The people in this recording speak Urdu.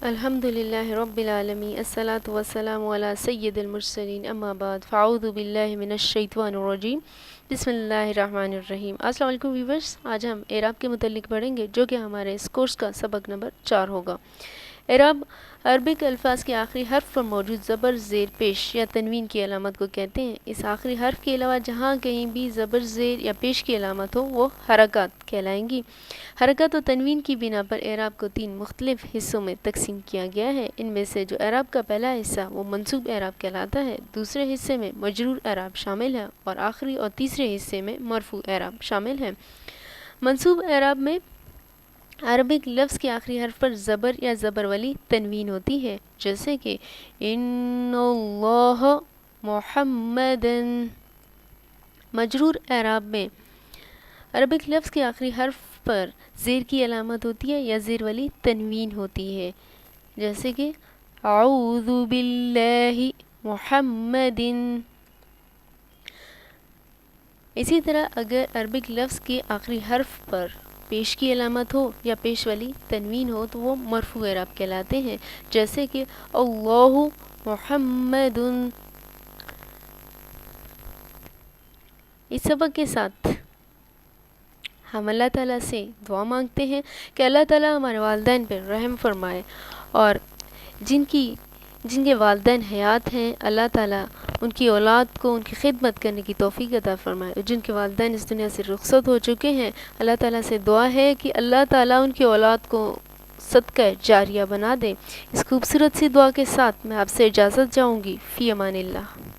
الحمد للہ رب العالمین الصلاۃ والسلام علی سید المرسلین اما بعد فاعوذ باللہ من الشیطان الرجیم بسم اللہ الرحمن الرحیم۔ السلام علیکم ویورز، آج ہم اعراب کے متعلق پڑھیں گے جو کہ ہمارے اس کورس کا سبق نمبر 4 ہوگا۔ اعراب عربک الفاظ کے آخری حرف پر موجود زبر، زیر، پیش یا تنوین کی علامت کو کہتے ہیں۔ اس آخری حرف کے علاوہ جہاں کہیں بھی زبر، زیر یا پیش کی علامت ہو وہ حرکات کہلائیں گی۔ حرکت و تنوین کی بنا پر اعراب کو 3 مختلف حصوں میں تقسیم کیا گیا ہے۔ ان میں سے جو اعراب کا پہلا حصہ وہ منصوب اعراب کہلاتا ہے، دوسرے حصے میں مجرور اعراب شامل ہے اور آخری اور تیسرے حصے میں مرفوع اعراب شامل ہے۔ منصوب اعراب میں عربک لفظ کے آخری حرف پر زبر یا زبر والی تنوین ہوتی ہے، جیسے کہ ان اللہ محمدن۔ مجرور اعراب میں عربک لفظ کے آخری حرف پر زیر کی علامت ہوتی ہے یا زیر والی تنوین ہوتی ہے، جیسے کہ اعوذ باللہ محمد۔ اسی طرح اگر عربک لفظ کے آخری حرف پر پیش کی علامت ہو یا پیش والی تنوین ہو تو وہ مرفوع اعراب کہلاتے ہیں، جیسے کہ اللہ محمد۔ اس سبق کے ساتھ ہم اللہ تعالیٰ سے دعا مانگتے ہیں کہ اللہ تعالیٰ ہمارے والدین پر رحم فرمائے، اور جن کے والدین حیات ہیں اللہ تعالیٰ ان کی اولاد کو ان کی خدمت کرنے کی توفیق عطا فرمائے، اور جن کے والدین اس دنیا سے رخصت ہو چکے ہیں اللہ تعالیٰ سے دعا ہے کہ اللہ تعالیٰ ان کی اولاد کو صدقہ جاریہ بنا دے۔ اس خوبصورت سی دعا کے ساتھ میں آپ سے اجازت چاہوں گی۔ فی امان اللہ۔